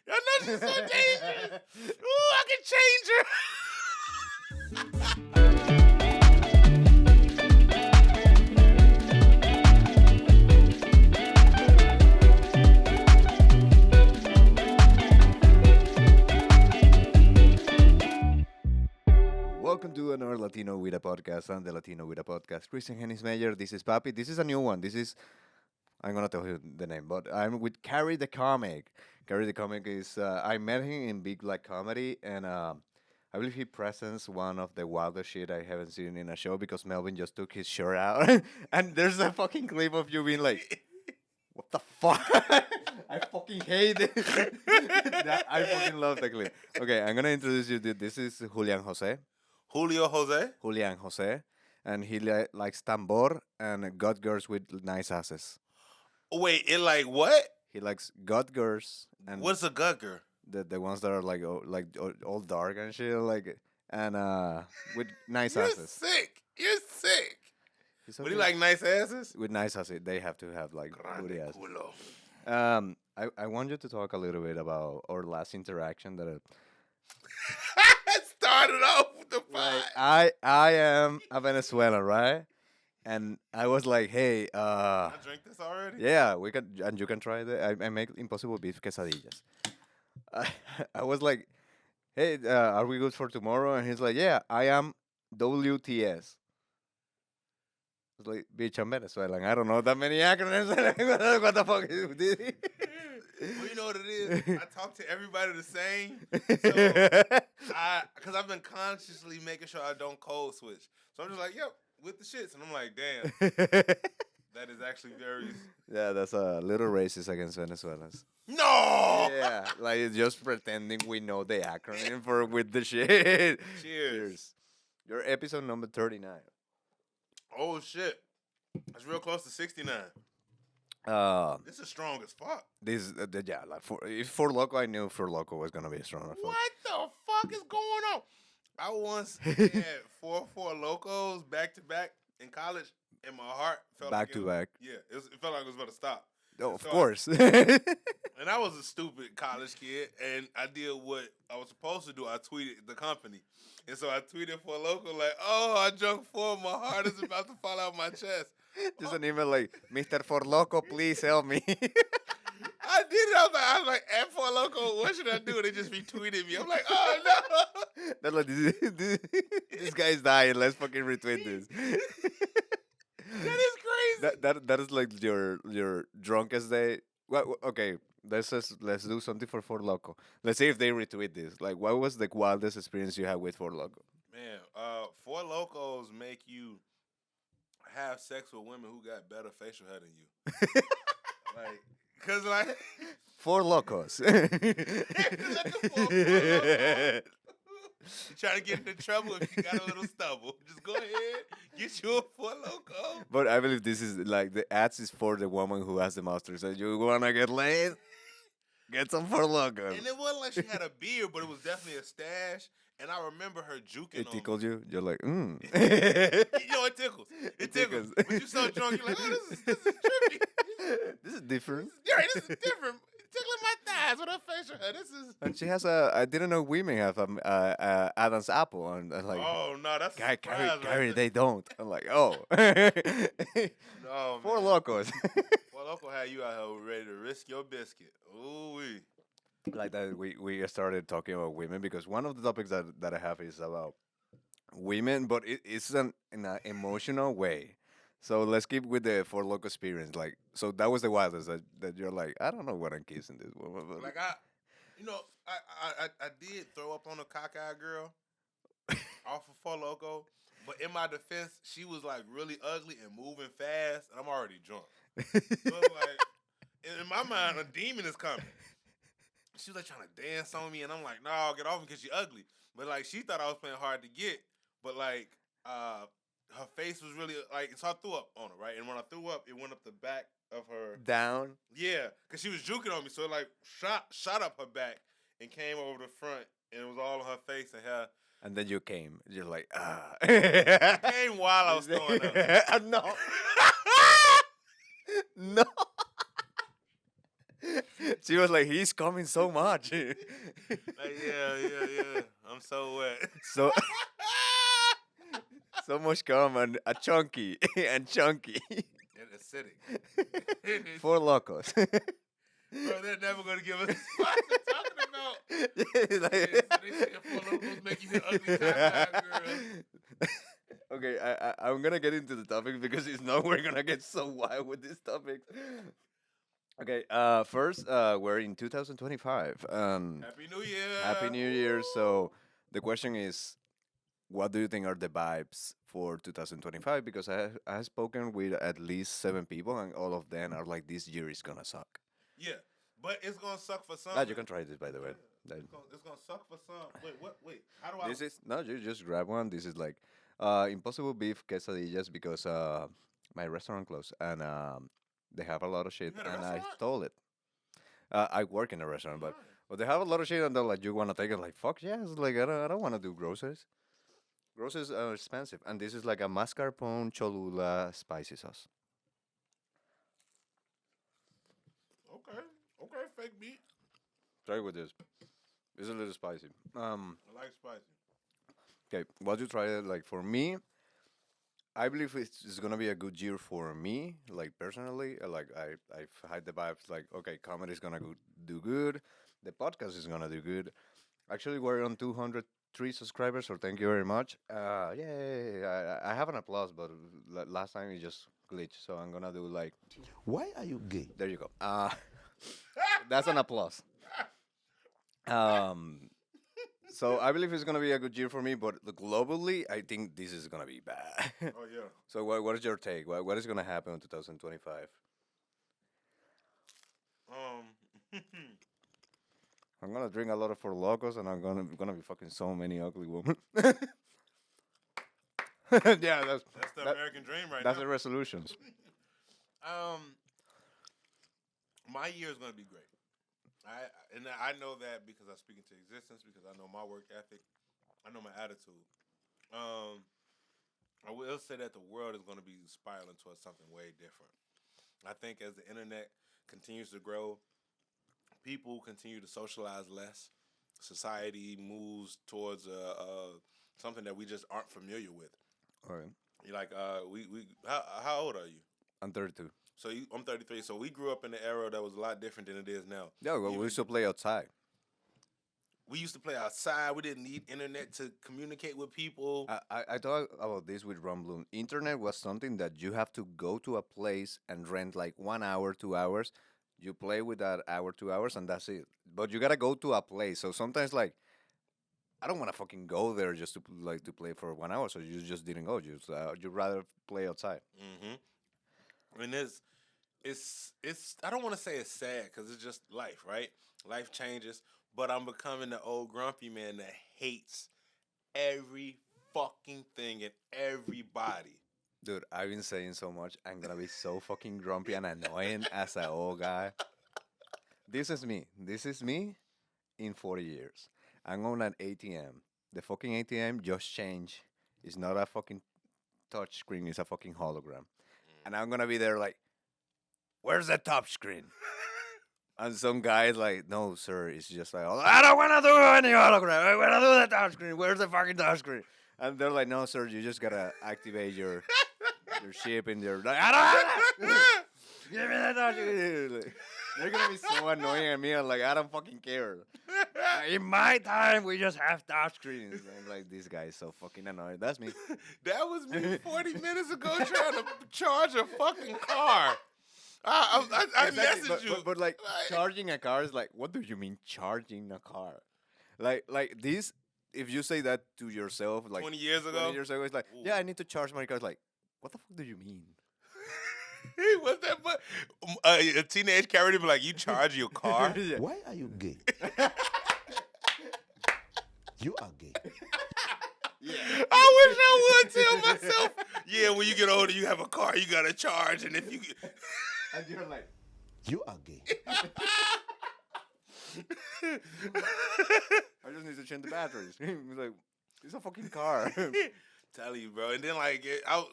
I know she's so dangerous. Ooh, I can change her. Welcome to another Latino with a podcast. I'm the Latino with a podcast. Christian Hennis Mayer. This is Papi. This is a new one. I'm gonna tell you the name, but I'm with Kyrie Da Comic. Kyrie Da Comic is I met him in Big Black Comedy, and I believe he presents one of the wildest shit I haven't seen in a show because Melvin just took his shirt out, and there's a fucking clip of you being like, "What the fuck?" I fucking hate it. I fucking love that clip. Okay, I'm gonna introduce you. This is Julian Jose. Julio Jose. Julian Jose, and he likes tambor and got girls with nice asses. Wait, it like what? He likes got girls and What's a gugger? the ones that are like all dark and shit, like and with nice You're asses. sick. You're sick. He's Would he okay. like nice asses? With nice asses? They have to have like booty Grande ass. culo. I want you to talk a little bit about our last interaction that. Started off with the Like fight. I am a Venezuelan, right? And I was like, hey, I drink this already? yeah, we can, and you can try it. I make impossible beef quesadillas. I, I was like, hey, are we good for tomorrow? And he's like, yeah, I am WTS. I was like, bitch, I'm Venezuelan. I don't know that many acronyms. What the fuck is this? Well, you know what it is? I talk to everybody the same. So because I've been consciously making sure I don't code switch. So I'm just like, yep, with the shits. And I'm like, damn, that is actually very... Yeah, that's a little racist against Venezuelans. No! Yeah, like it's just pretending we know the acronym for with the shit. Cheers. Your episode number 39. Oh, shit. That's real close to 69. This is strong as fuck. This yeah, like for Loco, I knew for Loco was gonna be a strong. What the fuck is going on? I once had 4 locos back to back in college, and my heart felt Back like to back. Yeah, it felt like it was about to stop. Oh, of So course. And I was a stupid college kid, and I did what I was supposed to do. I tweeted the company. And so I tweeted for Loco like, oh, I drunk 4, my heart is about to fall out my chest. Just an email like, Mr. For Loco, please help me. I did it. I was like, at 4 Loco, what should I do? And they just retweeted me. I'm like, oh, no. They're like, this guy's dying. Let's fucking retweet this. That is crazy. That is like your drunkest day. Well, okay, let's do something for Loco. Let's see if they retweet this. Like, what was the wildest experience you had with Loco? Man, 4 Locos make you have sex with women who got better facial hair than you. Like, cause like Four Locos. You trying to get into trouble if you got a little stubble. Just go ahead, get you a 4 Loco. But I believe this is like the ads is for the woman who has the monster. So you wanna get laid? Get some Four Locos. And it wasn't like she had a beard, but it was definitely a stash. And I remember her juking It on tickled you. You're like, You know, it tickles. It tickles. tickles. But you so drunk, you're like, oh, this is trippy. This is different. Yeah, this is different. Tickling my thighs with her facial hair. This is. And she has I didn't know women have Adam's apple. And I'm like, Oh no, that's a surprise right Kyrie, there. they don't. I'm like, oh. No, Four man. Locos. 4 Loco had you out here ready to risk your biscuit. Ooh wee. Like that, we started talking about women because one of the topics that I have is about women, but it's in an emotional way. So let's keep with the Four Loco experience. Like, so that was the wildest that you're like, I don't know what I'm kissing this woman. But Like I did throw up on a cockeyed girl off of 4 Loco, but in my defense, she was like really ugly and moving fast, and I'm already drunk. So it's like, in my mind, a demon is coming. She was like trying to dance on me, and I'm like, no, get off me because she ugly. But like, she thought I was playing hard to get, but like, her face was really like, so I threw up on her, right? And when I threw up, it went up the back of her. down. Yeah, because she was juking on me, so it like shot up her back and came over the front, and it was all on her face and hair. And then you came. You're like, ah. It came while I was throwing up. No. No. She was like, he's coming so much. Like, yeah. I'm so wet. So so much cum and a chunky and chunky. And acidic. Four locos. Bro, they're never gonna give us what they're talking about. Yeah, like- Yeah, so they say Four Lokos make you hit ugly cockeyed girls. Okay, I'm gonna get into the topic because it's not we're gonna get so wild with this topic. Okay, first, we're in 2025. Happy New Year. Happy New Year. So the question is, what do you think are the vibes for 2025? Because I have spoken with at least 7 people, and all of them are like, this year is gonna suck. Yeah, but it's gonna suck for some. Ah, you can try this, by the way. It's gonna suck for some. Wait, what? Wait, how do I? This is no, you just grab one. This is like impossible beef quesadillas because my restaurant closed and they have a lot of shit You had a and I restaurant? stole it. I work in a restaurant, but Alright. they have a lot of shit and they're like, you wanna take it? Like fuck yes, like I don't wanna do groceries. Groceries are expensive, and this is like a mascarpone cholula spicy sauce. Okay, fake meat. Try with this. It's a little spicy. I like spicy. Okay, what you try it like for me? I believe it's gonna be a good year for me, like personally. Like I've had the vibes like okay, comedy is gonna do good, the podcast is gonna do good. Actually, we're on 203 subscribers, so thank you very much. Yay! I have an applause, but last time it just glitched, so I'm gonna do like Why are you gay? there you go. That's an applause. Um, so I believe it's gonna be a good year for me, but globally, I think this is gonna be bad. Oh yeah. So what is your take? What is gonna happen in 2025? I'm gonna drink a lot of Four Locos, and I'm gonna be fucking so many ugly women. Yeah, That's the that- American dream right that's now. the resolutions. My year is gonna be great. I know that because I speak into existence, because I know my work ethic, I know my attitude. I will say that the world is gonna be spiraling towards something way different. I think as the internet continues to grow, people continue to socialize less. Society moves towards something that we just aren't familiar with. All right, You're like, how old are you? I'm 32. So I'm 33. So we grew up in an era that was a lot different than it is now. Yeah, well, we Even- used to play outside. We used to play outside. We didn't need internet to communicate with people. I thought about this with Ron Bloom. Internet was something that you have to go to a place and rent like 1 hour, 2 hours. You play with that hour, 2 hours, and that's it. But you gotta go to a place. So sometimes like I don't want to fucking go there just to play for 1 hour. So you just didn't go. You'd rather play outside. Mm-hmm. And it's I don't want to say it's sad because it's just life, right? Life changes, but I'm becoming the old grumpy man that hates every fucking thing and everybody. Dude, I've been saying so much. I'm gonna be so fucking grumpy and annoying as an old guy. This is me. This is me in 40 years. I'm on an ATM. The fucking ATM just changed. It's not a fucking touch screen. It's a fucking hologram. And I'm gonna be there like, where's the touch screen? And some guy's like, no, sir. It's just like, I don't wanna do any hologram. I wanna do the touch screen. Where's the fucking touch screen? And they're like, no, sir. You just gotta activate your ship in there. Like, I don't wanna. Give me that touch screen. Like, they're gonna be so annoying at me. I'm like, I don't fucking care. In my time, we just have touch screens. I'm like, this guy is so fucking annoying. That's me. That was me 40 minutes ago trying to charge a fucking car. I Exactly, messaged you. but like charging a car is like, what do you mean charging a car? Like this, if you say that to yourself, like 20 years 20 ago. years ago, it's like, Ooh. yeah, I need to charge my car. It's like, what the fuck do you mean? What's that? But a teenage Kyrie be like, you charge your car? Yeah. Why are you gay? You are gay. Yeah. I wish I would tell myself, yeah, when you get older, you have a car, you gotta charge, and if you get And you're like, You are gay. I just need to change the batteries. He's like, it's a fucking car. Tell you, bro. And then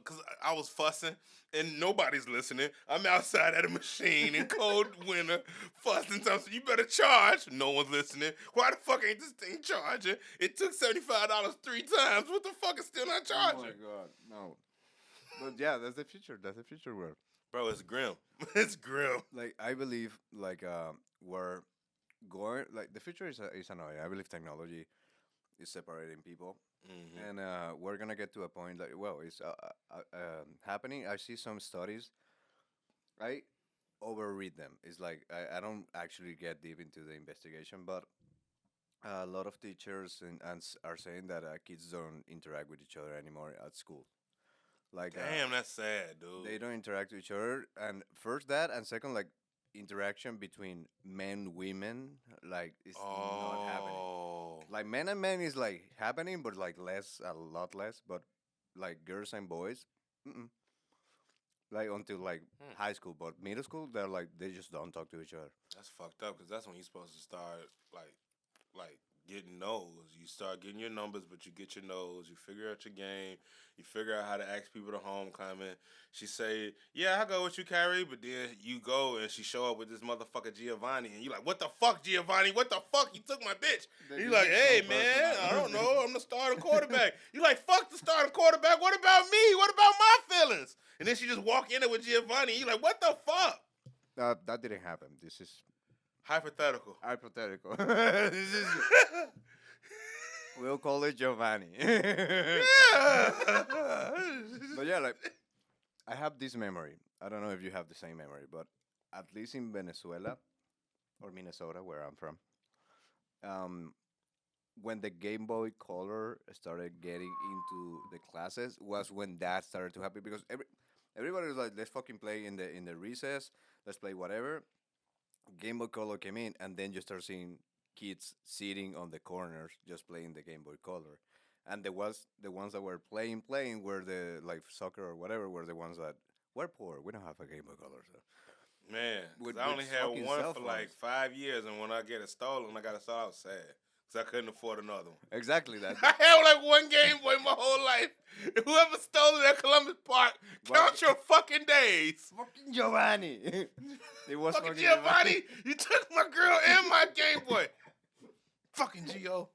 cause I was fussing and nobody's listening. I'm outside at a machine in cold winter fussing. So you better charge. No one's listening. Why the fuck ain't this thing charging? It took $75 3 times. What the fuck is still not charging? Oh my god, no. But yeah, that's the future. That's the future world. Bro, it's grim. It's grim. Like I believe, we're going. Like the future is annoying. I believe technology is separating people, Mm-hmm. and we're gonna get to a point like, well, it's happening. I see some studies. I overread them. It's like I don't actually get deep into the investigation, but a lot of teachers are saying that kids don't interact with each other anymore at school. Like Damn, that's sad, dude. they don't interact with each other, and first that, and second, like interaction between men, women, like it's not happening. Oh. Like men and men is like happening, but like less, a lot less. But like girls and boys, mm-mm. Like until like high school, but middle school, they're like they just don't talk to each other. That's fucked up because that's when you're supposed to start like getting no's. You start getting your numbers, but you get your no's. You figure out your game. You figure out how to ask people to homecoming. She say, "Yeah, I go with you, Kyrie," but then you go and she show up with this motherfucker Giovanni, and you like, "What the fuck, Giovanni? What the fuck? You took my bitch." They You just like, get "Hey so man, personal. I don't know. I'm the starting quarterback." You like, "Fuck the starting quarterback. What about me? What about my feelings?" And then she just walk in there with Giovanni. You like, "What the fuck?" That didn't happen. This is Hypothetical. hypothetical. This is we'll call it Giovanni. Yeah. But yeah, like I have this memory. I don't know if you have the same memory, but at least in Venezuela or Minnesota, where I'm from, um, when the Game Boy Color started getting into the classes, was when that started to happen because everybody was like, "Let's fucking play in the recess. Let's play whatever." Game Boy Color came in, and then you start seeing kids sitting on the corners just playing the Game Boy Color. And the ones that were playing were the like soccer or whatever were the ones that were poor. We don't have a Game Boy Color, so Man, 'cause With- I only with had fucking one cell for like phones. 5 years, and when I get it stolen, I gotta start out sad because I couldn't afford another one. exactly that. I had like one Game Boy my whole life. Whoever stole it at Columbus Park, count your fucking days. Fucking Giovanni. It was Fucking Giovanni, you took my girl and my Game Boy. Fucking Gio.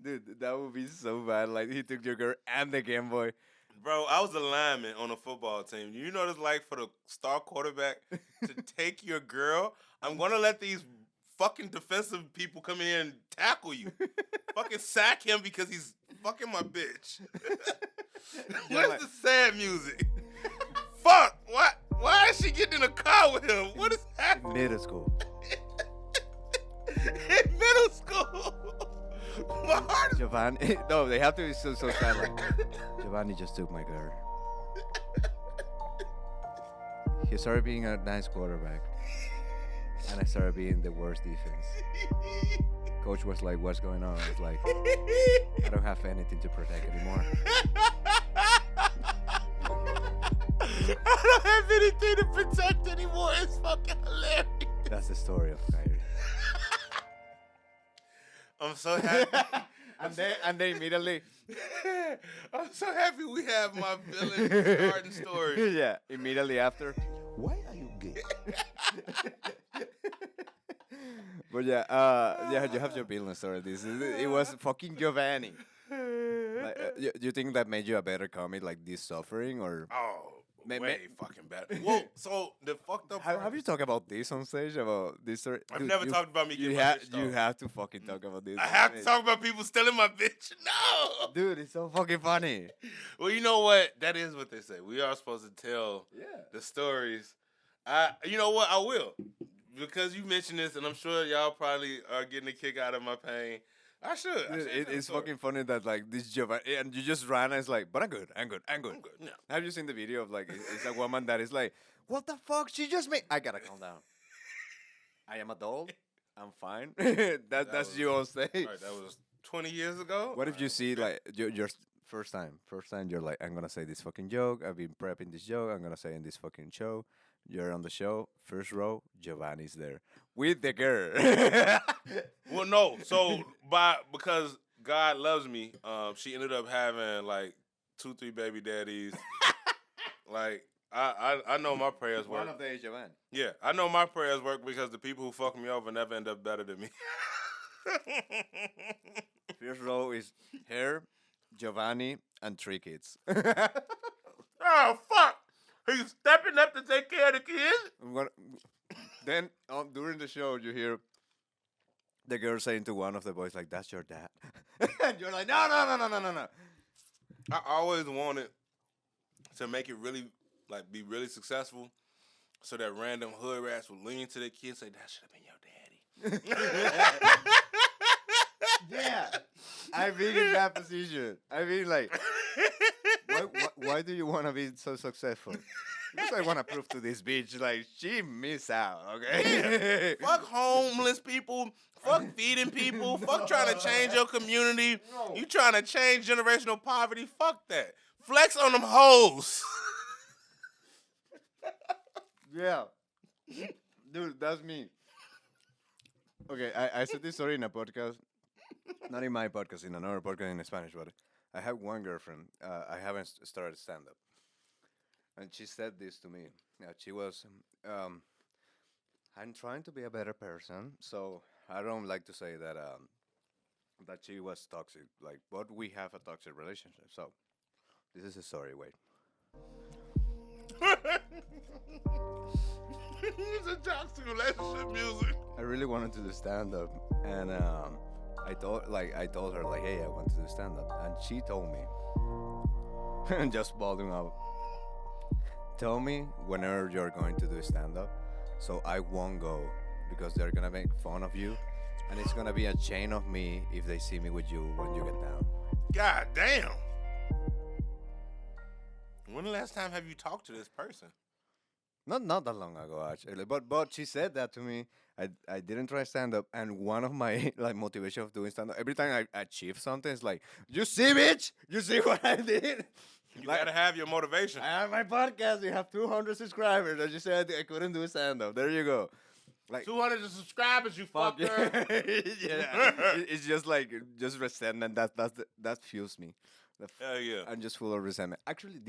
Dude, that would be so bad. Like he took your girl and the Game Boy. Bro, I was a lineman on a football team. You know what it's like for the star quarterback to take your girl? I'm going to let these fucking defensive people come in and tackle you. Fucking sack him because he's fucking my bitch. Where's like- the sad music? Fuck. Why is she getting in a car with him? What is happening? Middle school. In middle school. My heart is... Giovanni. No, they have to be so sad. Like, Giovanni just took my girl. He started being a nice quarterback, and I started being the worst defense. Coach was like, "What's going on?" I was like, "I don't have anything to protect anymore." I don't have anything to protect anymore. It's fucking hilarious. That's the story of Kyrie. I'm so happy. and they immediately, I'm so happy we have my villain starting story. yeah, immediately after. Why are you gay? But yeah, you have your villain story. It was fucking Giovanni. Like, you think that made you a better comic, like this suffering, or Oh, May- way fucking better. Well, so the fucked up. have you talked about this on stage about this story? I've Dude, never you- talked about me getting You my have bitch stolen. you have to fucking talk about this. I have to talk about people stealing my bitch. No. Dude, it's so fucking funny. Well, you know what? That is what they say. We are supposed to tell Yeah. the stories. You know what? I will. Because you mentioned this, and I'm sure y'all probably are getting a kick out of my pain. I should. I Dude, should tell the it's story. fucking funny that like this Giovanni and you just ran and it's like, but I'm good. I'm good. No. Have you seen the video of like it's a woman that is like, what the fuck? She just made. I gotta calm down. I am a doll. I'm fine. That's was- you on stage. All right, that was 20 years ago. What if you Alright, see okay. like your first time you're like, I'm gonna say this fucking joke. I've been prepping this joke. I'm gonna say in this fucking show. You're on the show, first row. Giovanni's there with the girl. Well, no. So because God loves me, she ended up having like 2-3 baby daddies. Like I know my prayers work. One of the HMN. Yeah, I know my prayers work because the people who fuck me over never end up better than me. First row is her, Giovanni, and 3 kids. Oh fuck! He's stepping up to take care of the kids. Then during the show, you hear the girl saying to one of the boys, like, "That's your dad," and you're like, "No, no, no, no, no, no, no." I always wanted to make it really, like, be really successful, so that random hood rats would lean to their kids and say, "That should have been your daddy." Yeah, I've been in that position. I mean, like, why do you want to be so successful? Because I want to prove to this bitch, like, she missed out, okay? Fuck homeless people. Fuck feeding people. Fuck trying to change your community. No. You trying to change generational poverty. Fuck that. Flex on them hoes. Yeah. Dude, that's me. Okay, I said this story in a podcast. Not in my podcast, in another podcast in Spanish, but I have one girlfriend. I haven't started stand-up. And she said this to me. She was, I'm trying to be a better person, so I don't like to say that that she was toxic. Like, but we have a toxic relationship. So this is a story. Wait. It's a toxic relationship music. I really wanted to do stand up, and I told her like, hey, I want to do stand up, and she told me, and just balding up, tell me whenever you're going to do stand up, so I won't go because they're gonna make fun of you, and it's gonna be a chain of me if they see me with you when you get down. God damn. When the last time have you talked to this person? Not that long ago actually, but she said that to me. I didn't try stand up, and one of my like motivation of doing stand up, every time I achieve something, it's like, you see, bitch, you see what I did. You Like, gotta have your motivation. I have my podcast. We have 200 subscribers. I just said I couldn't do stand up. There you go. Like, 200 subscribers, you fuck fucker. yeah. It's just like just resentment. That fuels me. Hell yeah. I'm just full of resentment. Actually,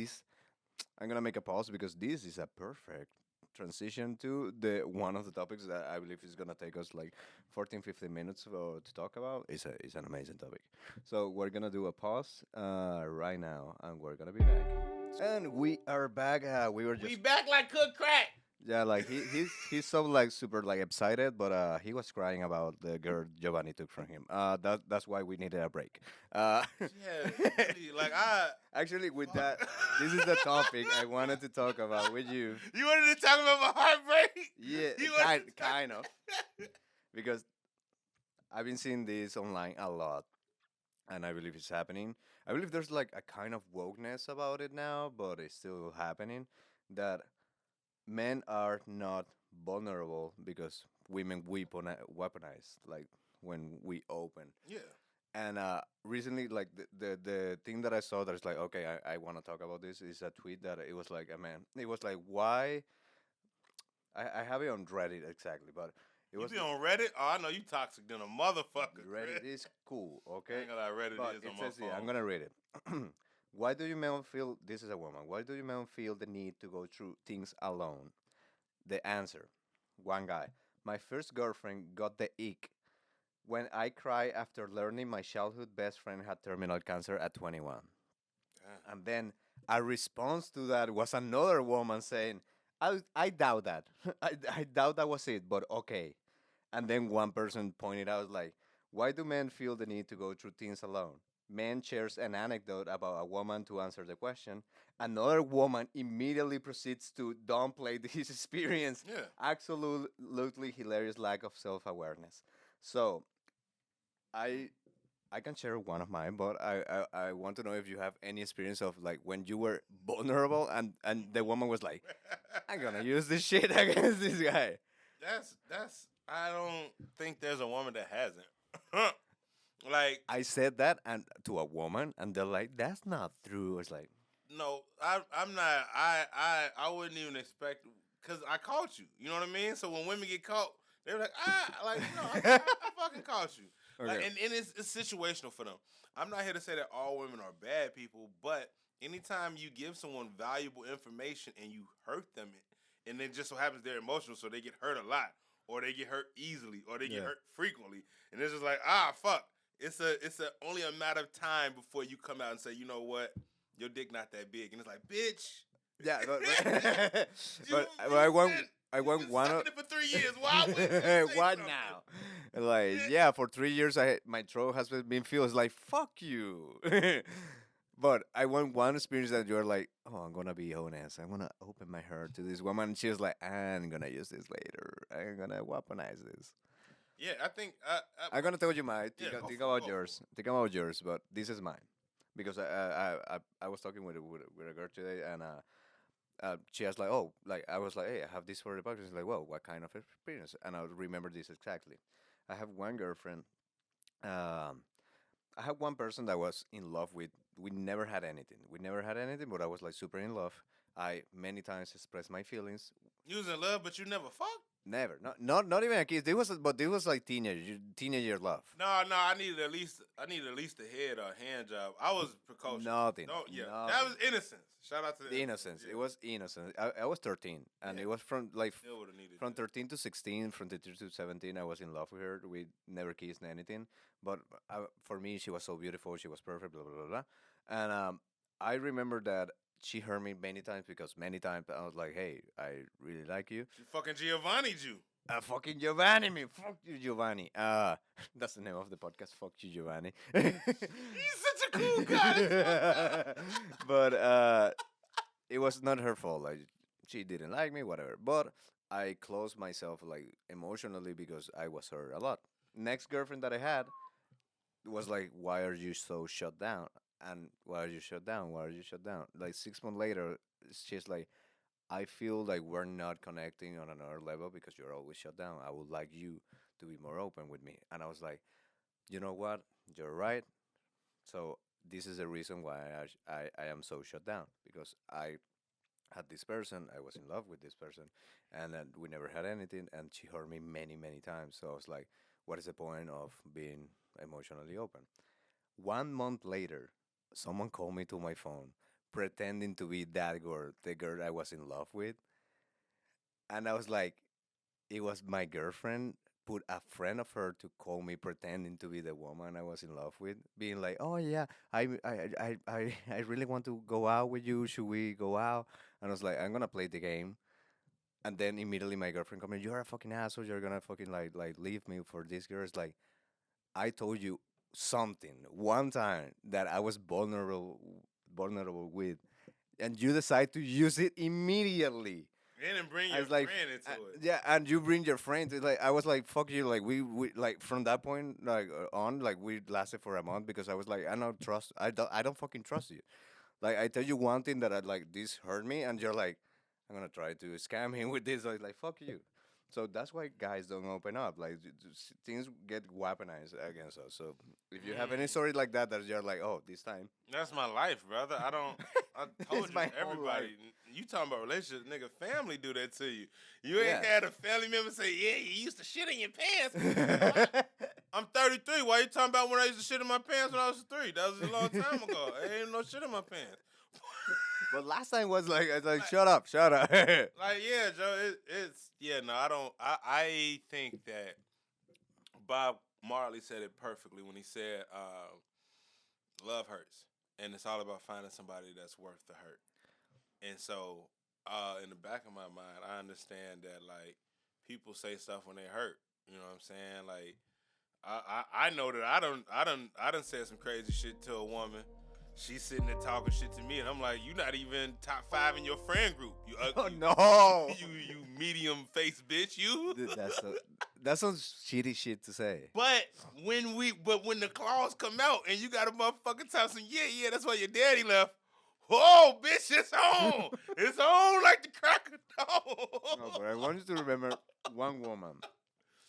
I'm gonna make a pause because this is a perfect transition to the one of the topics that I believe is gonna take us like 14-15 minutes to talk about. It's an amazing topic. So we're gonna do a pause right now, and we're gonna be back. And we are back. We were just We back like cooked crack. yeah, like he's so like super like excited, but he was crying about the girl Giovanni took from him. That's why we needed a break. Yeah, really, like Actually, with that, this is the topic I wanted to talk about with you. You wanted to talk about my heartbreak? Yeah, You wanted to talk- kind of, because I've been seeing this online a lot, and I believe it's happening. I believe there's like a kind of wokeness about it now, but it's still happening. That men are not vulnerable because women weaponize like when we open. Yeah. And recently, like the thing that I saw that is like, okay, I want to talk about this is a tweet that it was like a man. It was like, why? I have it on Reddit exactly, but it You was be on Reddit? Oh, I know you toxic than a motherfucker. Reddit is cool, I okay? ain't gonna lie, Reddit But is it on my says here, I'm phone. gonna read it. Why do you men feel? This is a woman. Why do you men feel the need to go through things alone? The answer: one guy. My first girlfriend got the ick when I cried after learning my childhood best friend had terminal cancer at 21. Damn. And then a response to that was another woman saying, I doubt that. I doubt that was it, but okay. And then one person pointed out, like, why do men feel the need to go through things alone? Man shares an anecdote about a woman to answer the question. Another woman immediately proceeds to downplay his experience. Yeah. Absolutely hilarious lack of self awareness. So, I can share one of mine, but I want to know if you have any experience of like when you were vulnerable and the woman was like, I'm gonna use this shit against this guy. That's I don't think there's a woman that hasn't. Like, I said that and to a woman, and they're like, that's not true. It's like, no, I'm not. I wouldn't even expect because I caught you. You know what I mean? So when women get caught, they're like, like, I fucking caught you. okay. Like, and it's situational for them. I'm not here to say that all women are bad people, but anytime you give someone valuable information and you hurt them, and it just so happens they're emotional, so they get hurt a lot, or they get hurt easily, or they get Yeah. hurt frequently, and it's just like, fuck. It's only a matter of time before you come out and say, you know what, your dick not that big, and it's like, bitch. Yeah, but You- I you want been- I you've want been one sucking of it for 3 years. Why would you say what something? now? Like, yeah, for 3 years my throat has been filled. It's like, fuck you. But I want one experience that you're like, oh, I'm gonna be honest. I'm gonna open my heart to this woman. She was like, I'm gonna use this later. I'm gonna weaponize this. Yeah, I think I'm gonna tell you mine. Yeah, Think, go think for it, about go for yours. Think about yours. But this is mine because I was talking with a girl today, and she was like, oh, like I was like, hey, I have this for the podcast. She's like, well, what kind of experience? And I remember this exactly. I have one girlfriend. Um, I had one person that was in love with. We never had anything. We never had anything, but I was like super in love. I many times expressed my feelings. you was in love, but you never fucked. Never, not even a kiss. But it was like teenager love. No, I needed at least a head or a hand job. I was precocious. Nothing. Yeah, that nothing. was innocence. Shout out to The innocence. Yeah. It was innocent. I was 13, and Yeah. it was from like Still would have needed from that. 13 to 16, from 13 to 17. I was in love with her. We never kissed anything, but for me, she was so beautiful. She was perfect. Blah blah blah blah. And I remember that she hurt me many times because many times I was like, "Hey, I really like you." She fucking Giovanni'd you. Fucking Giovanni, me. Fuck you, Giovanni. That's the name of the podcast. Fuck you, Giovanni. He's such a cool guy. But it was not her fault. Like she didn't like me, whatever. But I closed myself like emotionally because I was hurt a lot. Next girlfriend that I had was like, "Why are you so shut down?" And why are you shut down? Why are you shut down? Like 6 months later, she's like, I feel like we're not connecting on another level because you're always shut down. I would like you to be more open with me. And I was like, you know what? You're right. So this is the reason why I am so shut down because I had this person, I was in love with this person, and then we never had anything. And she hurt me many, many times. So I was like, what is the point of being emotionally open? 1 month later, someone called me to my phone pretending to be that girl, the girl I was in love with. And I was like, it was my girlfriend put a friend of her to call me pretending to be the woman I was in love with, being like, "Oh yeah, I really want to go out with you. Should we go out?" And I was like, "I'm gonna play the game." And then immediately my girlfriend come in, "You're a fucking asshole. You're gonna fucking like leave me for this girl." It's like I told you something one time that I was vulnerable with, and you decide to use it immediately. And then bring I your was like, friend into it. yeah, and you bring your friends. It's like I was like, fuck you. Like we like from that point like on, like we lasted for a month because I was like, I don't fucking trust you. Like I tell you one thing that I like this hurt me, and you're like, I'm gonna try to scam him with this. Like fuck you. So that's why guys don't open up. Like things get weaponized against us. So if you have any story like that, that you're like, oh, this time. That's my life, brother. I told It's you, my whole everybody. life. You talking about relationships, nigga? Family do that to you. You ain't Yeah. had a family member say, "Yeah, you used to shit in your pants." I'm 33. Why you talking about when I used to shit in my pants when I was 3? That was a long time ago. There ain't no shit in my pants. But last time was like, I was like, shut up. Like, yeah, Joe, it's yeah. No, I don't. I think that Bob Marley said it perfectly when he said, "Love hurts, and it's all about finding somebody that's worth the hurt." And so, in the back of my mind, I understand that like people say stuff when they hurt. You know what I'm saying? Like, I know that I done said some crazy shit to a woman. She's sitting there talking shit to me, and I'm like, "You not even top 5 in your friend group. You Oh ugly. no. You medium face bitch. You." That's some shitty shit to say. But when the claws come out and you got a motherfucking time, some yeah, that's why your daddy left. Whoa, bitch, it's on. It's on like the crack of dawn. No, but I want you to remember one woman.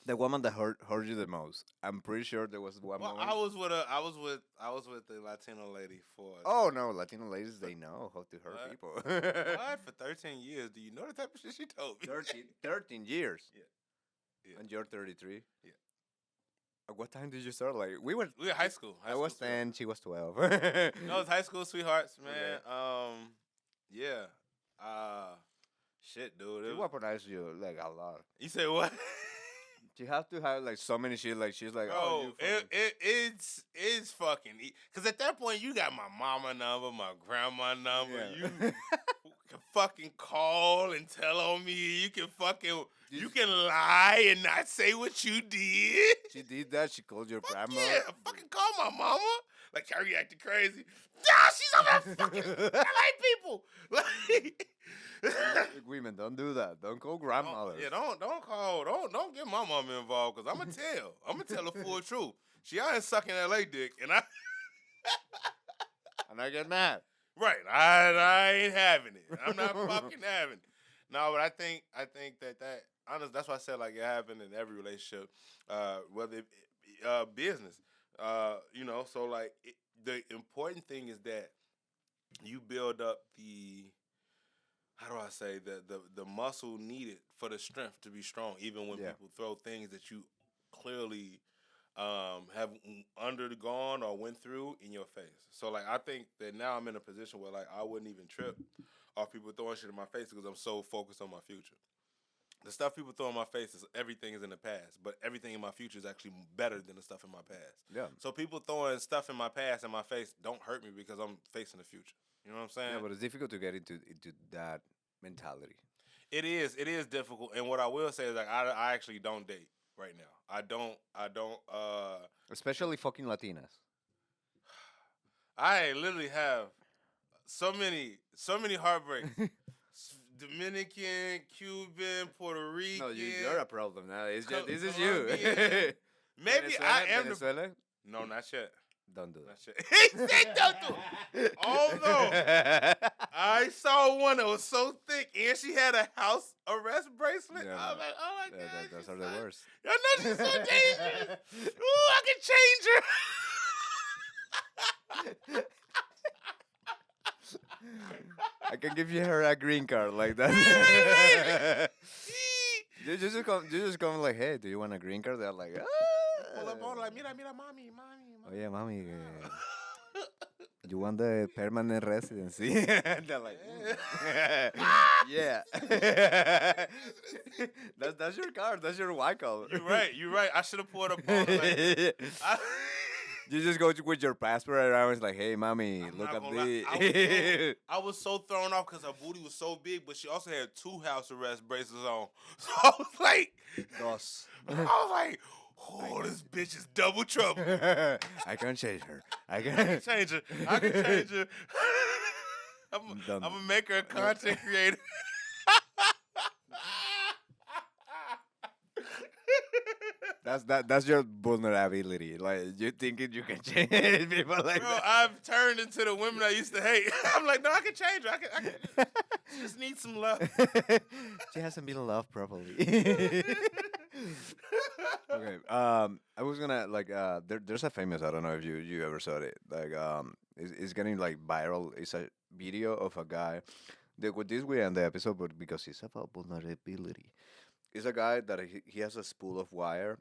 The woman that hurt you the most. I'm pretty sure there was one Well, woman. I was with the Latino lady for Oh no, Latino ladies, they know how to hurt What? people. what for 13 years. Do you know the type of shit she told me? 13 years. Yeah. Yeah. And you're 33. Yeah. At what time did you start? Like we were. We were high school. I was sweetheart. 10. She was 12. No, it was high school sweethearts, man. Okay. Yeah. Shit, dude. She weaponized you like a lot. You say what? She has to have like so many shit. Like she's like, Bro, oh, you fucking- it's fucking. Because at that point, you got my mama number, my grandma number. Yeah. You can fucking call and tell on me. You can fucking. You can lie and not say what you did. She did that. She called your grandma. Yeah, fucking call my mama. Like, Kyrie acting crazy. Nah, she's on that fucking LA people. Like, Women, don't do that. Don't call grandmothers. yeah, don't call. Don't get my mama involved because I'm gonna tell. I'm gonna tell the full truth. She out here sucking LA dick, and And I get mad. right. I ain't having it. I'm not fucking having it. No, but I think that honestly, that's why I said like it happened in every relationship, whether it, business, So like the important thing is that you build up the. How do I say the muscle needed for the strength to be strong, even when people throw things that you clearly have undergone or went through in your face. So like I think that now I'm in a position where like I wouldn't even trip off people throwing shit in my face because I'm so focused on my future. The stuff people throw in my face is everything is in the past, but everything in my future is actually better than the stuff in my past. Yeah. So people throwing stuff in my past in my face don't hurt me because I'm facing the future. You know what I'm saying? Yeah, but it's difficult to get into that mentality. It is difficult, and what I will say is like I actually don't date right now. I don't. Especially fucking Latinas. I literally have so many heartbreaks. Dominican, Cuban, Puerto Rican. No, you're a problem now. It's just, this is Colombian. you. Maybe I am Venezuela? No, not yet. Don't do Not that. yet. He said don't do it. Although I saw one that was so thick and she had a house arrest bracelet. Yeah, I was like, oh my God. Those she's are the so- worst. I know she's so dangerous. Ooh, I can change her. I can give you her a green card like that. You just come like, hey, do you want a green card? They're like, Pull up on her like, mira, mommy. oh yeah, mommy. You want the permanent residency? They're like, yeah. That's your card. That's your white card. You're right. I should have pulled up on her. Like, You just go with your passport around. It's like, hey, mommy, I'm look not at gonna lie. this. I was so thrown off because her booty was so big, but she also had 2 house arrest bracelets on. So I was like, Dos. oh, this bitch is double trouble. I can change her. I I can. can change her. I'm Done. gonna make her a content creator. That's your vulnerability. Like you thinking you can change people like Bro, that. I've turned into the women I used to hate. I'm like, no, I can change her. I can she just need some love. She hasn't been loved properly. Okay. I was gonna like there's a famous, I don't know if you ever saw it. Like it's getting like viral. It's a video of a guy that with this we end the episode, but because it's about vulnerability. It's a guy that he has a spool of wire.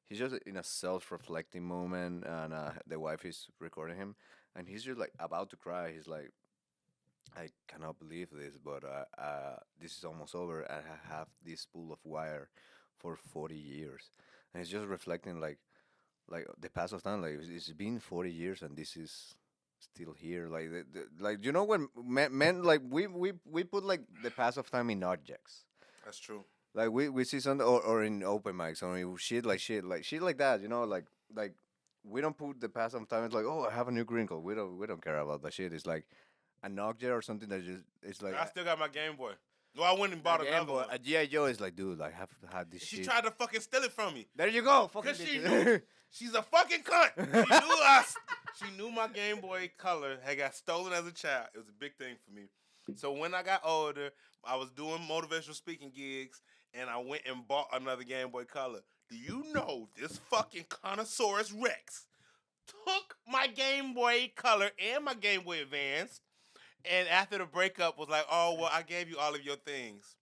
He's just in a self-reflecting moment, and the wife is recording him, and he's just like about to cry. He's like, I cannot believe this, but this is almost over. I have this spool of wire for 40 years, and he's just reflecting like the pass of time. Like it's been 40 years, and this is still here. Like like you know when men like we put like the pass of time in objects. That's true. Like we see something or in open mics or shit like that, you know, like we don't put the past of time. It's like, oh, I have a new crinkle. We don't care about that shit. It's like an object or something that just it's like I still got my Game Boy. Well, I went and bought another one. a G.I. Joe is like, dude, I have had this She shit. tried to fucking steal it from me. There you go, fucking Cause she bitch. knew she's a fucking cunt. She knew my Game Boy Color had got stolen as a child. It was a big thing for me. So when I got older, I was doing motivational speaking gigs, and I went and bought another Game Boy Color. Do you know this fucking Connosaurus Rex took my Game Boy Color and my Game Boy Advance, and after the breakup was like, oh, well, I gave you all of your things.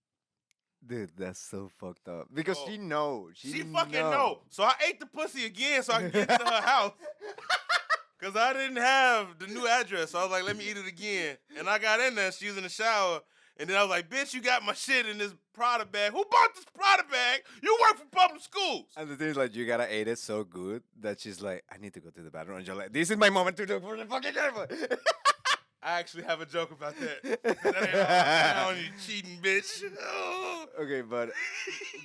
Dude, that's so fucked up. Because Oh. she knows. She fucking know. So I ate the pussy again so I can get to her house. Because I didn't have the new address. So I was like, let me eat it again. And I got in there. She was in the shower. And then I was like, bitch, you got my shit in this Prada bag. Who bought this Prada bag? You work for public schools. And the thing is, like, you gotta eat it so good that she's like, I need to go to the bathroom. And you're like, this is my moment to look for the fucking airport. I actually have a joke about that. That ain't all down, you cheating bitch. Oh. Okay, but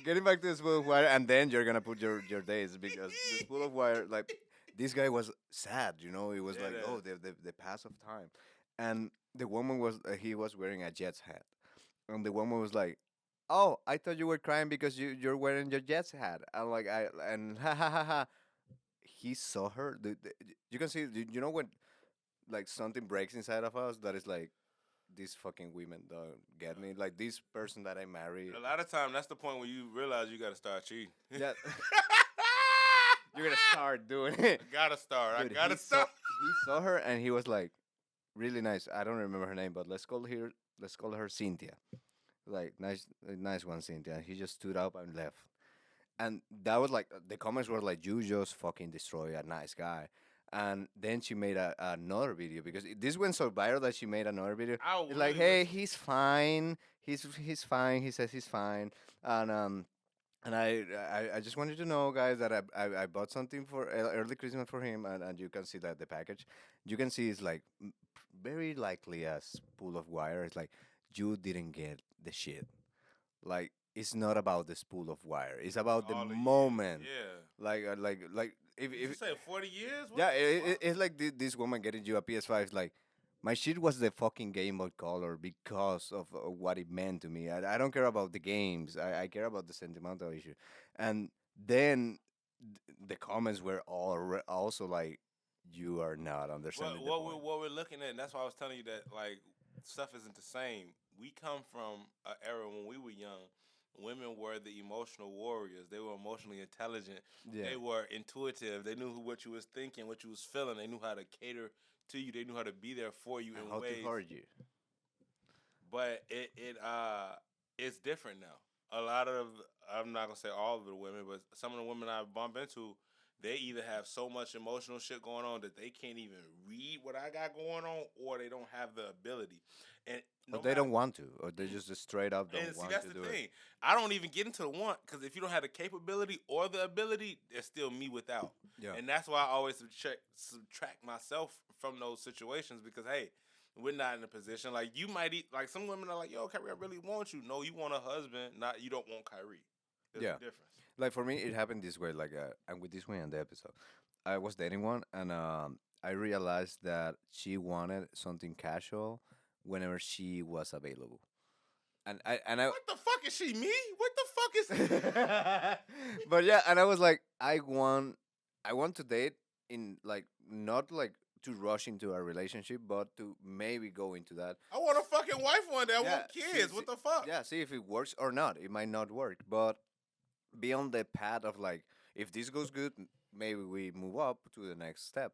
getting back to the spool of wire, and then you're gonna put your days because the spool of wire, like, this guy was sad, you know. It was Yeah, like, that- oh, the pass of time, and the woman was he was wearing a Jets hat, and the woman was like, oh, I thought you were crying because you're wearing your Jets hat. And like ha ha ha ha. He saw her. You can see, you know when like something breaks inside of us that is like these fucking women don't get me. Like this person that I marry. A lot of time, that's the point where you realize you got to start cheating. Yeah. You're gonna start doing it. I gotta start. Dude, I gotta he start. He saw her and he was like, really nice. I don't remember her name, but let's call her Cynthia. Like nice one, Cynthia. And he just stood up and left. And that was like the comments were like, you just fucking destroy a nice guy. And then she made another video because this went so viral that she made another video. I It's like, really hey, he's fine. He's fine. He says he's fine. And I just wanted to know, guys, that I bought something for early Christmas for him, and you can see that the package, you can see it's like very likely a spool of wire. It's like you didn't get the shit. Like it's not about the spool of wire. It's about the All the years, moment. Yeah. Like Did you if say 40 years? What yeah, the fuck? it's like this woman getting you a PS5. It's like my shit was the fucking Game Boy Color because of what it meant to me. I don't care about the games. I care about the sentimental issue. And then the comments were also like, you are not understanding the point. What we're looking at, and that's why I was telling you that like stuff isn't the same. We come from an era when we were young. Women were the emotional warriors. They were emotionally intelligent. Yeah. They were intuitive. They knew what you was thinking, what you was feeling. They knew how to cater to you. They knew how to be there for you And in how ways. to hurt you. But it's different now. A lot of, I'm not gonna say all of the women, but some of the women I bump into, they either have so much emotional shit going on that they can't even read what I got going on, or they don't have the ability. And no But they matter- don't want to, or they just straight up don't And see, want that's to the do thing. it. I don't even get into the want because if you don't have the capability or the ability, there's still me without. Yeah. And that's why I always subtract myself from those situations because hey, we're not in a position like you might eat. Like some women are like, "Yo, Kyrie, I really want you." No, you want a husband, not you don't want Kyrie. There's Yeah. a difference. Like for me, it happened this way. Like, and with this way on the episode, I was dating one, and I realized that she wanted something casual whenever she was available, and I. What the fuck is she? Me? What the fuck is? But yeah, and I was like, I want to date in like not like to rush into a relationship, but to maybe go into that. I want a fucking wife one day. I Yeah, want kids. What the fuck? Yeah, see if it works or not. It might not work, but be on the path of like, if this goes good, maybe we move up to the next step.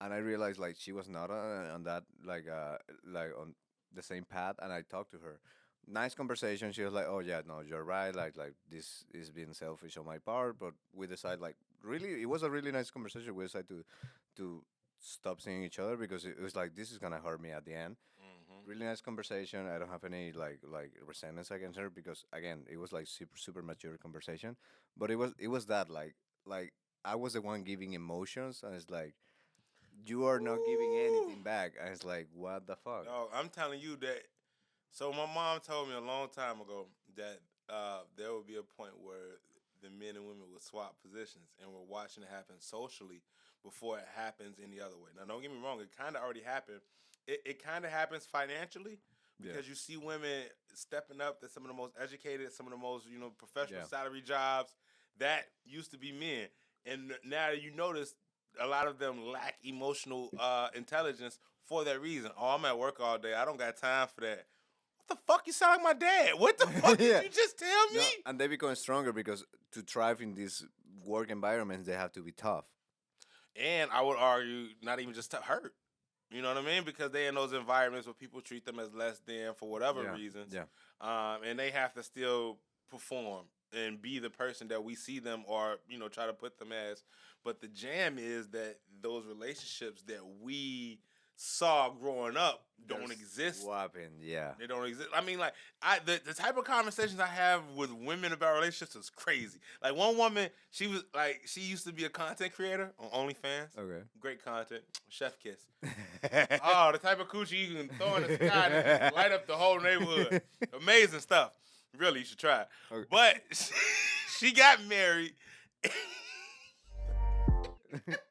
And I realized like she was not on that like on the same path, and I talked to her. Nice conversation. She was like, "Oh yeah, no, you're right. Like this is being selfish on my part, but we decide like really, it was a really nice conversation. We decided to stop seeing each other because it was like this is gonna hurt me at the end. Mm-hmm. Really nice conversation. I don't have any like resentments against her because again, it was like super mature conversation. But it was that like I was the one giving emotions, and it's like you are not giving anything back, and it's like what the fuck. Dog, I'm telling you that. So my mom told me a long time ago that there would be a point where the men and women would swap positions, and we're watching it happen socially before it happens any other way. Now, don't get me wrong; it kind of already happened. It kind of happens financially because you see women stepping up to some of the most educated, some of the most professional salary jobs that used to be men, and now you notice a lot of them lack emotional intelligence for that reason. Oh, I'm at work all day. I don't got time for that. What the fuck? You sound like my dad. What the fuck Yeah. did you just tell me? No, and they become stronger because to thrive in these work environments, they have to be tough. And I would argue not even just to hurt. You know what I mean? Because they in those environments where people treat them as less than for whatever reasons. Yeah. And they have to still perform and be the person that we see them or, try to put them as. But the jam is that those relationships that we saw growing up don't exist. Swapping, yeah. They don't exist. I mean, like, the type of conversations I have with women about relationships is crazy. Like, one woman, she used to be a content creator on OnlyFans. Okay. Great content. Chef kiss. Oh, the type of coochie you can throw in the sky and just light up the whole neighborhood. Amazing stuff. Really, you should try it. Okay. But she got married.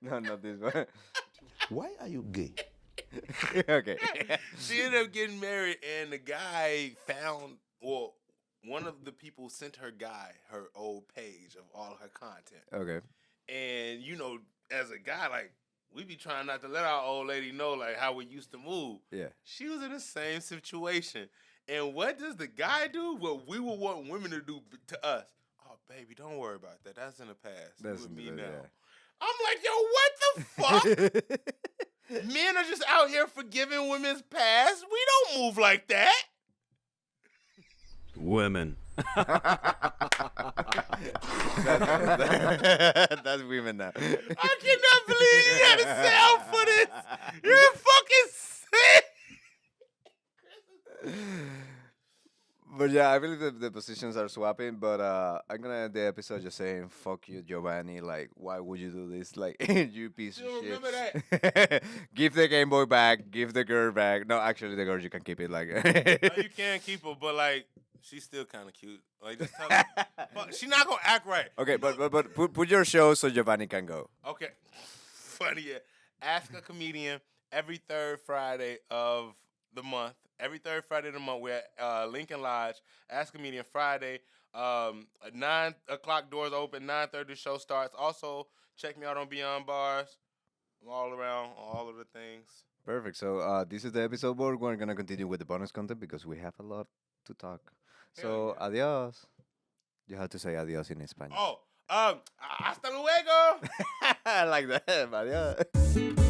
No, not this one. Why are you gay? Okay. She ended up getting married, and the guy found, one of the people sent her old page of all of her content. Okay. And, as a guy, like, we be trying not to let our old lady know, like, how we used to move. Yeah. She was in the same situation. And what does the guy do? What we would want women to do to us. Oh, baby, don't worry about that. That's in the past. That's with in the me past, now. yeah. I'm like, yo, what the fuck? Men are just out here forgiving women's past. We don't move like that. Women. That's women now. I cannot believe you got a sound for this. You're fucking sick. But yeah, I believe the positions are swapping, but I'm gonna end the episode just saying, fuck you, Giovanni. Like, why would you do this? Like, you piece Still of shit. remember that? Give the Game Boy back. Give the girl back. No, actually, the girl, you can keep it. Like, No, you can't keep her, but like, she's still kind of cute. Like, just tell her. Fuck, she not gonna act right. okay, but put your show so Giovanni can go. Okay. Funny, yeah. Ask a Comedian every third Friday of the month. Every third Friday of the month, we're at Lincoln Lodge. Ask a Comedian Friday. At 9 o'clock, doors open. 9:30, the show starts. Also, check me out on Beyond Bars. I'm all around, all of the things. Perfect. So this is the episode where we're gonna continue with the bonus content because we have a lot to talk. So yeah. adios. You have to say adios in Spanish. Oh, hasta luego. I like that. Adios.